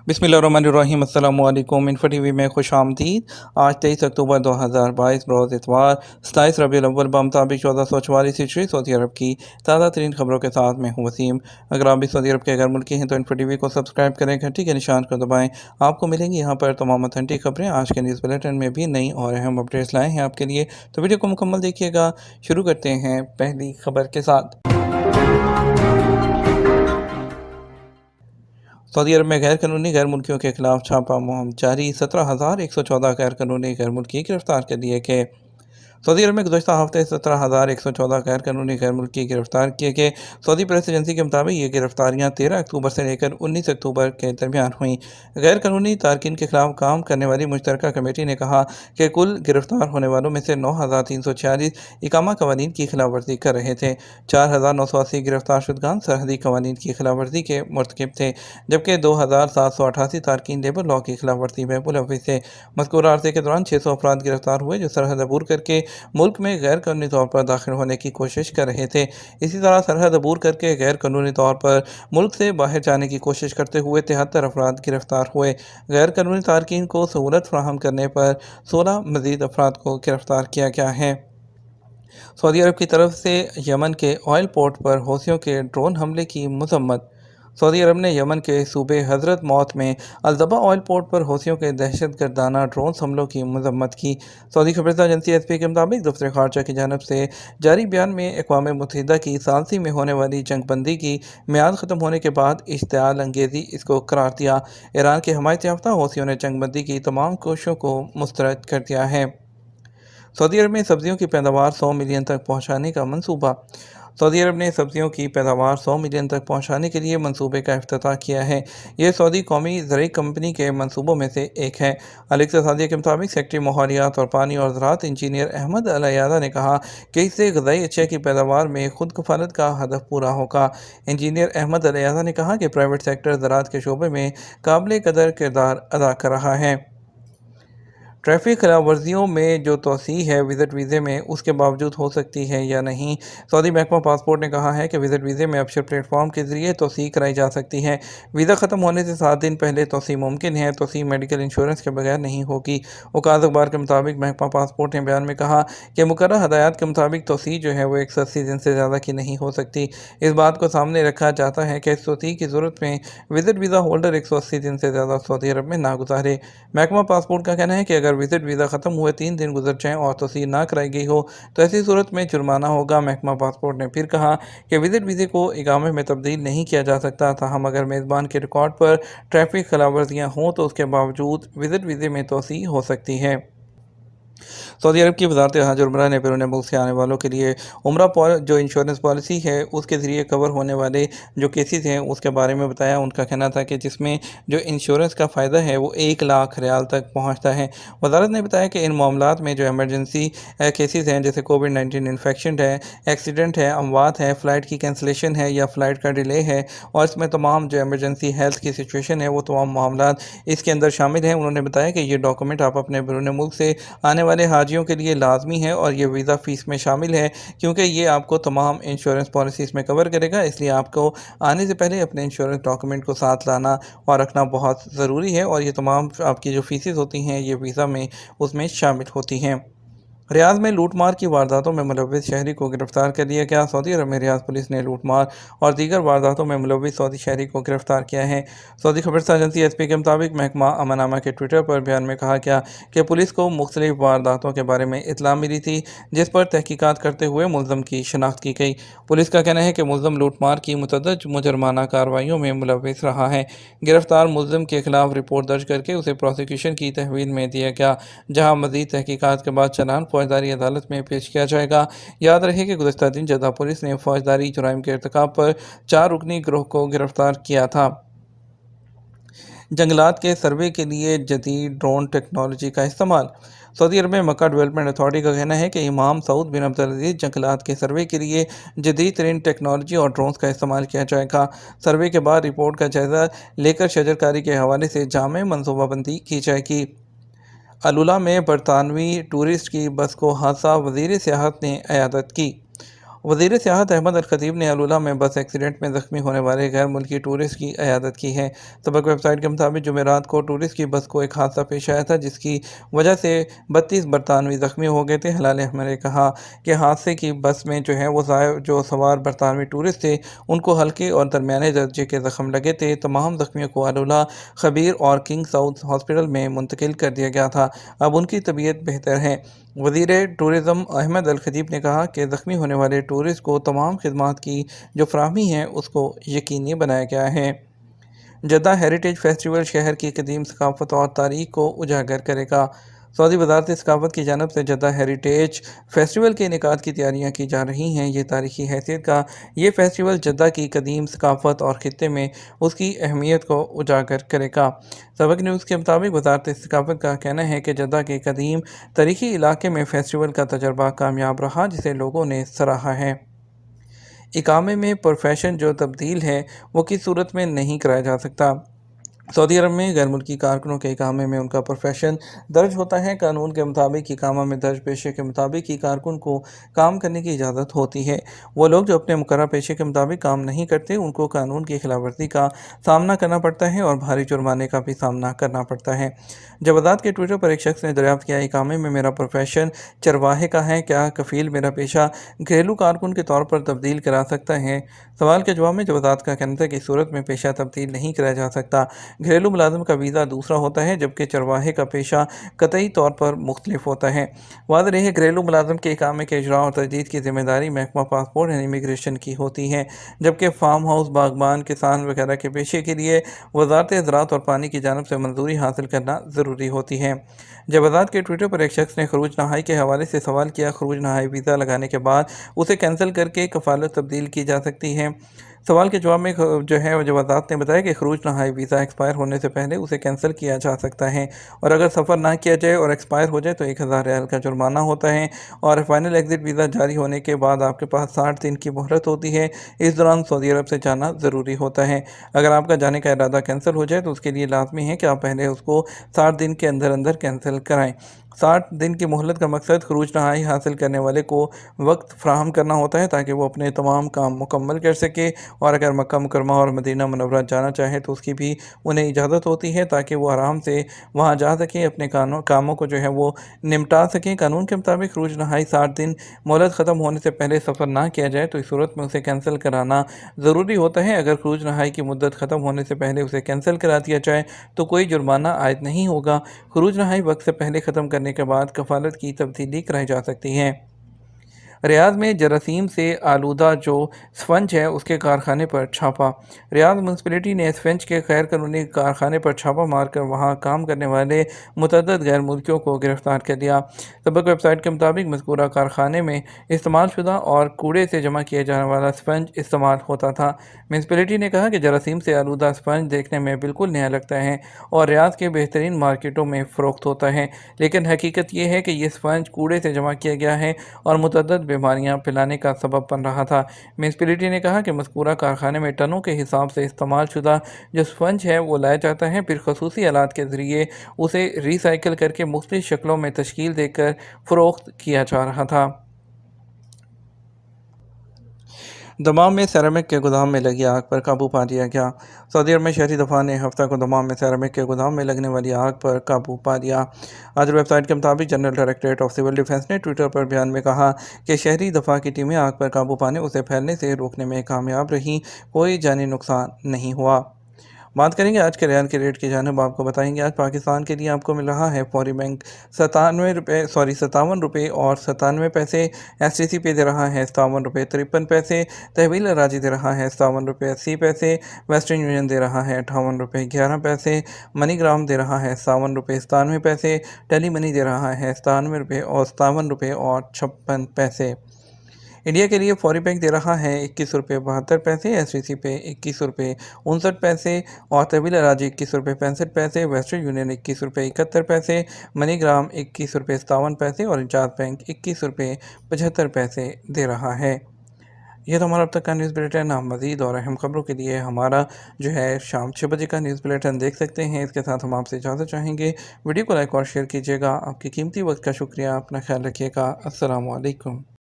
बिस्मिल्लाहिर्रहमानिर्रहीम। अस्सलामु अलैकुम। इन्फो टीवी में खुश आमदीद। आज 23 अक्टूबर 2022 रोज़ इतवार 27 रबीउल अव्वल बमुताबिक 1444 हिजरी सऊदी अरब की ताज़ा तरीन खबरों के साथ मैं हूँ वसीम। अगर आप भी सऊदी अरब के गैर मुल्की हैं तो इन्फो टीवी को सब्सक्राइब करें, घंटी के निशान को दबाएँ। आपको मिलेंगी यहाँ पर तमाम ऑथेंटिक खबरें। आज के न्यूज़ बुलेटिन में भी नई और अहम अपडेट्स लाए हैं आपके लिए, तो वीडियो को मुकम्मल देखिएगा। शुरू करते हैं पहली खबर के साथ। सऊदी अरब में गैर कानूनी गैर मुल्कियों के खिलाफ छापा मुहिम जारी। 17,114 गैर कानूनी गैर मुल्की गिरफ्तार कर लिए गए। सऊदी अरब में गुज़श्ता हफ्ते 17,114 गैर कानूनी गैर मुल्की गिरफ्तार किए गए। सऊदी प्रेस एजेंसी के मुताबिक ये गिरफ्तारियाँ 13 अक्टूबर से लेकर 19 अक्टूबर के दरमियान हुई। गैर कानूनी तारकिन के खिलाफ काम करने वाली मुश्तरका कमेटी ने कहा कि कुल गिरफ्तार होने वालों में से 9,346 इकामा कवानीन की खिलाफ वर्जी कर रहे थे। 4,980 गिरफ्तार शुदगान सरहदी कवानीन की खिलाफ वर्जी के मुर्तकिब थे, जबकि 2,788 तारकिन लेबर लॉ की खिलाफ वर्जी में मुलव्विस थे। मज़कूर अरसे के दौरान 600 अफराद गिरफ्तार हुए जो सरहद अबूर करके मुल्क में गैर कानूनी तौर पर दाखिल होने की कोशिश कर रहे थे। इसी तरह सरहद अबूर करके गैर कानूनी तौर पर मुल्क से बाहर जाने की कोशिश करते हुए 73 अफराद गिरफ्तार हुए। गैर कानूनी तारकीन को सहूलत फराहम करने पर 16 मजीद अफराद को गिरफ्तार किया गया है। सऊदी अरब की तरफ से यमन के ऑयल पोर्ट पर हौसियों के ड्रोन हमले की मजम्मत। सऊदी अरब ने यमन के सूबे हज़रत मौत में अलदबा ऑयल पोर्ट पर हौसियों के दहशतगर्दाना ड्रोन हमलों की मजम्मत की। सऊदी खबरसा एजेंसी एसपी के मुताबिक दफ्तर खारजा की जानब से जारी बयान में अक़वाम मुत्तहिदा की सालसी में होने वाली जंगबंदी की मियाद ख़त्म होने के बाद इश्तियाल अंगेज़ी इसको करार दिया। ईरान के हमायत याफ्ता हौसियों ने जंगबंदी की तमाम कोशिशों को मुस्तरद कर दिया है। सऊदी अरब में सब्जियों की पैदावार 100 मिलियन तक पहुँचाने का मंसूबा। सऊदी अरब ने सब्जियों की पैदावार 100 मिलियन तक पहुँचाने के लिए मंसूबे का इफ्तिताह किया है। यह सऊदी कौमी ज़रई कंपनी के मंसूबों में से एक है। अल-इक़्तिसादिया के मुताबिक सेक्रेटरी माहौलियात और पानी और ज़राअत इंजीनियर अहमद अल-अयादा ने कहा कि इससे ग़िज़ाई अशिया की पैदावार में खुद कफ़ालत का हदफ पूरा होगा। इंजीनियर अहमद अल-अयादा ने कहा कि प्राइवेट सेक्टर ज़राअत के शोबे में काबिल कदर किरदार अदा कर रहा है। ट्रैफिक खिलाफ वर्जियों में जो तोसी है विज़िट वीज़े में, उसके बावजूद हो सकती है या नहीं। सऊदी महकमा पासपोर्ट ने कहा है कि विज़िट वीज़े में अबशर प्लेटफॉर्म के ज़रिए तोसी कराई जा सकती है। वीज़ा ख़त्म होने से 7 दिन पहले तोसी मुमकिन है। तोसी मेडिकल इंश्योरेंस के बगैर नहीं होगी। उकाज़ अखबार के मुताबिक महकमा पासपोर्ट ने बयान में कहा कि मुकर्रर हदायत के मुताबिक तोसी जो है वो 180 दिन से ज़्यादा की नहीं हो सकती। इस बात को सामने रखा जाता है कि इस तोसी की ज़रूरत में विज़िट वीज़ा होल्डर 180 दिन से ज़्यादा सऊदी अरब में ना गुजारे। महकमा पासपोर्ट का कहना है कि अगर विज़िट वीज़ा ख़त्म हुए 3 दिन गुजर जाएँ और तस्दीक ना कराई गई हो तो ऐसी सूरत में जुर्माना होगा। महकमा पासपोर्ट ने फिर कहा कि विज़िट वीज़े को इकामे में तब्दील नहीं किया जा सकता। ताहम अगर मेज़बान के रिकॉर्ड पर ट्रैफिक खिलाफ वर्जियाँ हों तो उसके बावजूद विज़िट वीज़े में तोसी हो सकती है। सऊदी अरब की वज़ारत हज और उम्रा ने बैरून मुल्क से आने वालों के लिए उम्रा जो इंश्योरेंस पॉलिसी है उसके ज़रिए कवर होने वाले जो केसेस हैं उसके बारे में बताया। उनका कहना था कि जिसमें जो इंश्योरेंस का फ़ायदा है वो 1 लाख रियाल तक पहुँचता है। वज़ारत ने बताया कि इन मामलात में जो एमरजेंसी केसेस हैं जैसे कोविड-19 इन्फेक्शन है, एक्सीडेंट है, अमवात है, फ़्लाइट की कैंसलेशन है या फ़्लाइट का डिले है और इसमें तमाम जो एमरजेंसी हेल्थ की सिचुएशन है वो तमाम मामलात इसके अंदर शामिल हैं। उन्होंने बताया कि ये डॉक्यूमेंट आप अपने बैरून मुल्क से आने वाले हाजियों के लिए लाजमी है और ये वीज़ा फ़ीस में शामिल है क्योंकि ये आपको तमाम इंश्योरेंस पॉलिसीज़ में कवर करेगा। इसलिए आपको आने से पहले अपने इंश्योरेंस डॉक्यूमेंट को साथ लाना और रखना बहुत ज़रूरी है और ये तमाम आपकी जो फ़ीसेस होती हैं ये वीज़ा में उसमें शामिल होती हैं। रियाद में लूटमार की वारदातों में मुलव्विस शहरी को गिरफ्तार कर लिया गया। सऊदी अरब में रियाद पुलिस ने लूटमार और दीगर वारदातों में मुलव्विस सऊदी शहरी को गिरफ्तार किया है। सऊदी खबरसा एजेंसी एसपी के मुताबिक महकमा अमनामा के ट्विटर पर बयान में कहा गया कि पुलिस को मुख्तलिफ वारदातों के बारे में इत्तला मिली थी जिस पर तहकीकात करते हुए मुलज़म की शनाख्त की गई। पुलिस का कहना है कि मुलज़म लूटमार की मुतअद्दिद मुजरमाना कार्रवाइयों में मुलव्विस रहा है। गिरफ्तार मुलज़म के खिलाफ रिपोर्ट दर्ज करके उसे प्रोसिक्यूशन की तहवील में दिया गया, जहाँ मज़ीद तहकीकात के बाद चालान फौजदारी अदालत में पेश किया जाएगा। याद रहे कि गुज़श्ता दिन जद्दा पुलिस ने फौजदारी जुराइम के इर्तिकाब पर 4 रुकनी गिरोह को गिरफ्तार किया था। जंगलात के सर्वे के लिए जदीद ड्रोन टेक्नोलॉजी का इस्तेमाल। सऊदी अरब में मक्का डेवलपमेंट अथॉरिटी का कहना है कि इमाम सऊद बिन अब्दुल अज़ीज़ जंगलात के सर्वे के लिए जदीद तरीन टेक्नोलॉजी और ड्रोन्स का इस्तेमाल किया जाएगा। सर्वे के बाद रिपोर्ट का जायज़ा लेकर शजरकारी के हवाले से जामे मनसूबाबंदी की जाएगी। अलुला में बरतानवी टूरिस्ट की बस को हादसा, वज़ीर सियाहत ने इयादत की। वज़ीर सियाहत अहमद अल-खतीब ने अलुला में बस एक्सीडेंट में ज़ख्मी होने वाले गैर मुल्की टूरिस्ट की इयादत की है। सबक वेबसाइट के मुताबिक जुमेरात को टूरिस्ट की बस को एक हादसा पेश आया था, जिसकी वजह से 32 बरतानवी ज़ख्मी हो गए थे। हिलाल अहमद ने कहा कि हादसे की बस में जो सवार बरतानवी टूरिस्ट थे, उनको हल्के और दरमियाने दर्जे के ज़ख्म लगे थे। तमाम ज़ख्मियों को अलुला, खबीर और किंग साउथ हॉस्पिटल में मुंतकिल कर दिया गया था। अब उनकी तबीयत बेहतर है। वज़ीर टूरिज़्म अहमद अल-खतीब ने कहा कि ज़ख्मी होने वाले टूरिस्ट को तमाम खिदमात की जो फ़राहमी है उसको यकीनी बनाया गया है। जद्दा हेरिटेज फेस्टिवल शहर की कदीम सकाफ़त और तारीख़ को उजागर करेगा। सऊदी वज़ारत सकाफ़त की जानिब से जद्दा हेरिटेज फेस्टिवल के इनेकाद की तैयारियाँ की जा रही हैं। ये तारीख़ी हैसियत का ये फेस्टिवल जद्दा की कदीम सकाफ़त और ख़ित्ते में उसकी अहमियत को उजागर करेगा। सबक न्यूज़ के मुताबिक वज़ारत सकाफ़त का कहना है कि जद्दा के कदीम तारीख़ी इलाके में फेस्टिवल का तजर्बा कामयाब रहा, जिसे लोगों ने सराहा है। इकामे में प्रोफेशन जो तब्दील है वो किस सूरत में नहीं कराया जा सकता। सऊदी अरब में गैर मुल्की कारकुनों के इकामे में उनका प्रोफेशन दर्ज होता है। कानून के मुताबिक इकामा में दर्ज पेशे के मुताबिक ही कारकुन को काम करने की इजाज़त होती है। वो लोग जो अपने मुकर्रर पेशे के मुताबिक काम नहीं करते, उनको कानून की खिलाफ वर्जी का सामना करना पड़ता है और भारी जुर्माने का भी सामना करना पड़ता है। जवादात के ट्विटर पर एक शख्स ने दरियाफ्त किया, इकामे में मेरा प्रोफेशन चरवाहे का है, क्या कफील मेरा पेशा घरेलू कारकुन के तौर पर तब्दील करा सकता है। सवाल के जवाब में जवादात का कहना था कि इस सूरत में पेशा तब्दील नहीं कराया जा सकता। घरेलू मुलाजिम का वीज़ा दूसरा होता है, जबकि चरवाहे का पेशा कतई तौर पर मुख्तलिफ होता है। वाज़ेह रहे घरेलू मुलाजिम के इकामे के इजरा और तजदीद की जिम्मेदारी महकमा पासपोर्ट एंड इमिग्रेशन की होती है, जबकि फार्म हाउस, बागबान, किसान वगैरह के पेशे के लिए वज़ारत ज़राअत और पानी की जानिब से मंजूरी हासिल करना ज़रूरी होती है। जवादात के ट्विटर पर एक शख्स ने खरूज नहाई के हवाले से सवाल किया, खरूज नहाई वीज़ा लगाने के बाद उसे कैंसिल करके कफ़ालत तब्दील की जा सकती है। सवाल के जवाब में जवादात ने बताया कि खरूज नहाई वीज़ा एक्सपायर होने से पहले उसे कैंसिल किया जा सकता है, और अगर सफ़र ना किया जाए और एक्सपायर हो जाए तो 1000 रियाल का जुर्माना होता है। और फाइनल एग्ज़िट वीज़ा जारी होने के बाद आपके पास 60 दिन की मोहलत होती है। इस दौरान सऊदी अरब से जाना ज़रूरी होता है। अगर आपका जाने का इरादा कैंसिल हो जाए तो उसके लिए लाजमी है कि आप पहले उसको 60 दिन के अंदर अंदर कैंसिल कराएँ। 60 दिन की मोहलत का मकसद खरूज नहाई हासिल करने वाले को वक्त फ़राहम करना होता है, ताकि वो अपने तमाम काम मुकम्मल कर सके, और अगर मक्का मुकरमा और मदीना मुनव्वरा जाना चाहे तो उसकी भी उन्हें इजाज़त होती है, ताकि वो आराम से वहाँ जा सकें, अपने कामों को वो निपटा सकें। कानून के मुताबिक खरूज नहाई 60 दिन मोहलत ख़त्म होने से पहले सफ़र ना किया जाए तो इस सूरत में उसे कैंसिल कराना ज़रूरी होता है। अगर खरूज नहाई की मुद्दत ख़त्म होने से पहले उसे कैंसिल करा दिया जाए तो कोई जुर्माना आयद नहीं होगा। खरूज नहाई वक्त से पहले ख़त्म करने के बाद कफ़ालत की तब्दीली कराई जा सकती है। रियाद में जरासीम से आलूदा जो स्पंज है उसके कारखाने पर छापा। रियाद म्यूनसिपलिटी ने स्पंज के गैर कानूनी कारखाने पर छापा मारकर वहां काम करने वाले मुतअद्दिद गैर मुल्कियों को गिरफ्तार कर लिया। सबक वेबसाइट के मुताबिक मज़कूरा कारखाने में इस्तेमाल शुदा और कूड़े से जमा किया जाने वाला स्पंज इस्तेमाल होता था। म्यूनसिपलिटी ने कहा कि जरासीम से आलूदा स्पंज देखने में बिल्कुल नया लगता है और रियाद के बेहतरीन मार्केटों में फ़रोख्त होता है, लेकिन हकीकत यह है कि यह स्पंज कूड़े से जमा किया गया है और मुतअद्दिद बीमारियां फैलाने का सबब बन रहा था। म्यूनसिपलिटी ने कहा कि मज़कूरा कारखाने में टनों के हिसाब से इस्तेमाल शुदा जो स्पंज है वो लाया जाता है, फिर खसूसी आलात के ज़रिए उसे रिसाइकिल करके मुख्तलिफ शक्लों में तश्कील देकर फ़रोख्त किया जा रहा था। दमाम में सेरामिक के गोदाम में लगी आग पर काबू पा लिया गया। सऊदी अरब में शहरी दफा ने हफ्ता को दमाम में सेरामिक के गोदाम में लगने वाली आग पर काबू पा लिया। आज वेबसाइट के मुताबिक general directorate of civil defence ने ट्विटर पर बयान में कहा कि शहरी दफा की टीमें आग पर काबू पाने उसे फैलने से रोकने में कामयाब रहीं, कोई जानी नुकसान नहीं हुआ। बात करेंगे आज के रियाल के रेट की जानिब। आपको बताएंगे आज पाकिस्तान के लिए आपको मिल रहा है फौरी बैंक 57 रुपये और 97 पैसे। STC पे दे रहा है 57 रुपये 53 पैसे। तहवील अराजी दे रहा है 57 रुपये 80 पैसे। वेस्टर्न यूनियन दे रहा है 58 रुपये 11 पैसे। मनीग्राम दे रहा है 57 रुपये 97 पैसे। टेली मनी दे रहा है 57 रुपये 57 पैसे। इंडिया के लिए फौरी बैंक दे रहा है 21 रुपये 72 पैसे। STC पे 21 रुपये 59 पैसे और तहवील अराजी 21 रुपये 65 पैसे। वेस्टर्न यूनियन 21 रुपये 71 पैसे। मनीग्राम 21 रुपये 57 पैसे और इंचार्ज बैंक 21 रुपये 75 पैसे दे रहा है। यह तो हमारा अब तक का न्यूज़ बुलेटिन। आप मज़ीद और अहम खबरों के लिए हमारा शाम 6 बजे का न्यूज़ बुलेटिन देख सकते हैं। इसके साथ हम आपसे इजाज़त चाहेंगे। वीडियो को लाइक और शेयर कीजिएगा। आपकी कीमती वक्त का शुक्रिया। अपना ख्याल रखिएगा। अस्सलामु अलैकुम।